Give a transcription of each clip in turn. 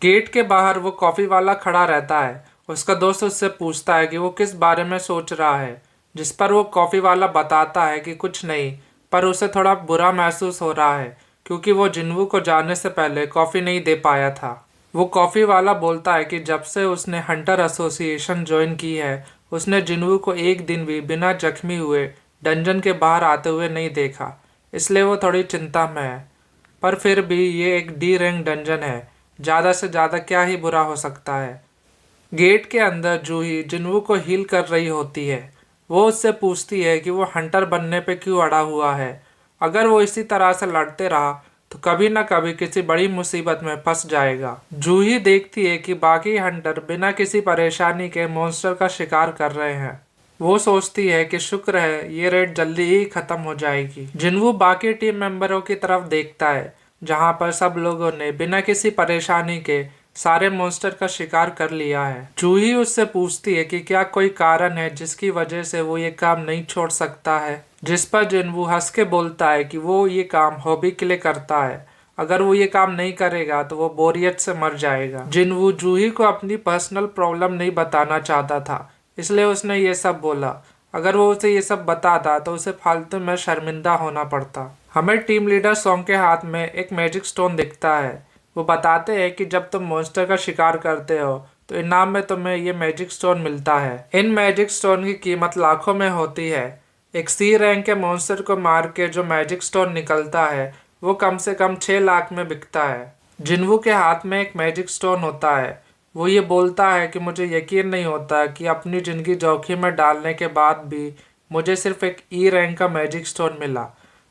Gate के बाहर वो कॉफी वाला खड़ा रहता है। उसका दोस्त उससे पूछता है कि वो किस बारे में सोच रहा है, जिस पर वो कॉफी वाला बताता है कि कुछ नहीं, पर उसे थोड़ा बुरा महसूस हो रहा है क्योंकि वो जिन्वू को जाने से पहले कॉफी नहीं दे पाया था। वो कॉफी वाला बोलता है कि जब से उसने हंटर एसोसिएशन ज्वाइन की है, उसने जिन्वू को एक दिन भी बिना जख्मी हुए डंजन के बाहर आते हुए नहीं देखा, इसलिए वो थोड़ी चिंता में है। पर फिर भी ये एक डी रैंक डंजन है, ज़्यादा से ज़्यादा क्या ही बुरा हो सकता है। गेट के अंदर जूही जिन्वू को हील कर रही होती है। वो उससे पूछती है कि वो हंटर बनने पे क्यों अड़ा हुआ है। अगर वो इसी तरह से लड़ते रहा तो कभी न कभी किसी बड़ी मुसीबत में फंस जाएगा। जूही देखती है कि बाकी हंटर बिना किसी परेशानी के मॉन्स्टर का शिकार कर रहे हैं। वो सोचती है कि शुक्र है ये रेड जल्दी ही खत्म हो जाएगी। जिन्वू बाकी टीम मेंबरों की तरफ देखता है जहां पर सब लोगों ने बिना किसी परेशानी के सारे मॉन्स्टर का शिकार कर लिया है। जूही उससे पूछती है कि क्या कोई कारण है जिसकी वजह से वो ये काम नहीं छोड़ सकता है, जिस पर जिन्वू हंस के बोलता है कि वो ये काम हॉबी के लिए करता है। अगर वो ये काम नहीं करेगा तो वो बोरियत से मर जाएगा। जिन्वू जूही को अपनी पर्सनल प्रॉब्लम नहीं बताना चाहता था, इसलिए उसने ये सब बोला। अगर वो उसे ये सब बताता तो उसे फालतू में शर्मिंदा होना पड़ता। हमें टीम लीडर सॉन्ग के हाथ में एक मैजिक स्टोन दिखता है। वो बताते हैं कि जब तुम मॉन्स्टर का शिकार करते हो तो इनाम में तुम्हें ये मैजिक स्टोन मिलता है। इन मैजिक स्टोन की कीमत लाखों में होती है। एक सी रैंक के मॉन्स्टर को मार के जो मैजिक स्टोन निकलता है वो कम से कम 6 लाख में बिकता है। जिन्वू के हाथ में एक मैजिक स्टोन होता है। वो ये बोलता है कि मुझे यकीन नहीं होता कि अपनी ज़िंदगी जोखिम में डालने के बाद भी मुझे सिर्फ एक ई रैंक का मैजिक स्टोन मिला।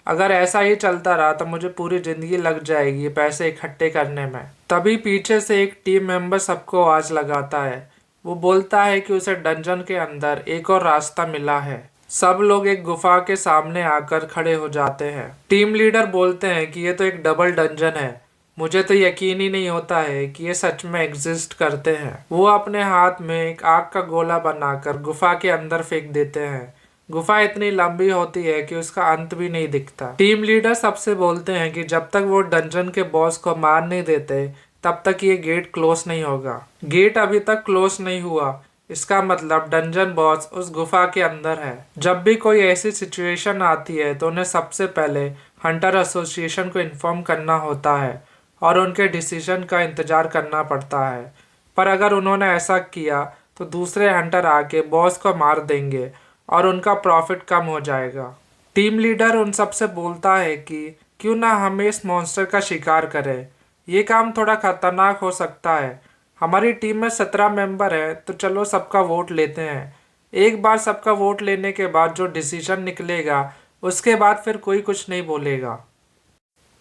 अगर ऐसा ही चलता रहा तो मुझे पूरी ज़िंदगी लग जाएगी पैसे इकट्ठे करने में। तभी पीछे से एक टीम मेंबर सबको आवाज़ लगाता है। वो बोलता है कि उसे डंजन के अंदर एक और रास्ता मिला है। सब लोग एक गुफा के सामने आकर खड़े हो जाते हैं। टीम लीडर बोलते हैं कि ये तो एक डबल डंजन है। मुझे तो यकीन ही नहीं होता है कि ये सच में एग्जिस्ट करते हैं। वो अपने हाथ में एक आग का गोला बनाकर गुफा के अंदर फेंक देते हैं। गुफा इतनी लंबी होती है कि उसका अंत भी नहीं दिखता। टीम लीडर सबसे बोलते हैं कि जब तक वो डंजन के बॉस को मार नहीं देते तब तक ये गेट क्लोज नहीं होगा। गेट अभी तक क्लोज नहीं हुआ, इसका मतलब डंजन बॉस उस गुफा के अंदर है। जब भी कोई ऐसी सिचुएशन आती है तो उन्हें सबसे पहले हंटर एसोसिएशन को इन्फॉर्म करना होता है और उनके डिसीजन का इंतजार करना पड़ता है। पर अगर उन्होंने ऐसा किया तो दूसरे हंटर आके बॉस को मार देंगे और उनका प्रॉफिट कम हो जाएगा। टीम लीडर उन सब से बोलता है कि क्यों ना हम इस मॉन्स्टर का शिकार करें। ये काम थोड़ा खतरनाक हो सकता है। हमारी टीम में 17 मेंबर है तो चलो सबका वोट लेते हैं। एक बार सबका वोट लेने के बाद जो डिसीजन निकलेगा उसके बाद फिर कोई कुछ नहीं बोलेगा।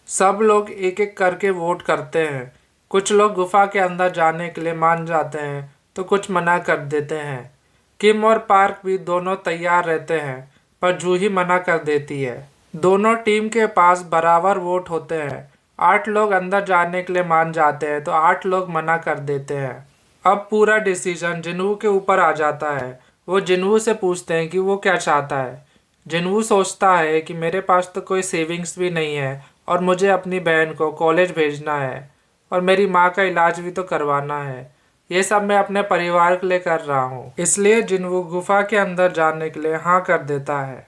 सब लोग एक एक करके वोट करते हैं। कुछ लोग गुफा के अंदर जाने के लिए मान जाते हैं तो कुछ मना कर देते हैं। किम और पार्क भी दोनों तैयार रहते हैं पर जूही मना कर देती है। दोनों टीम के पास बराबर वोट होते हैं। 8 लोग अंदर जाने के लिए मान जाते हैं तो 8 लोग मना कर देते हैं। अब पूरा डिसीजन जिन्वू के ऊपर आ जाता है। वो जिन्वू से पूछते हैं कि वो क्या चाहता है। जिन्वू सोचता है कि मेरे पास तो कोई सेविंग्स भी नहीं है और मुझे अपनी बहन को कॉलेज भेजना है और मेरी माँ का इलाज भी तो करवाना है। ये सब मैं अपने परिवार के लिए कर रहा हूँ। इसलिए जिन्वू गुफा के अंदर जाने के लिए हाँ कर देता है।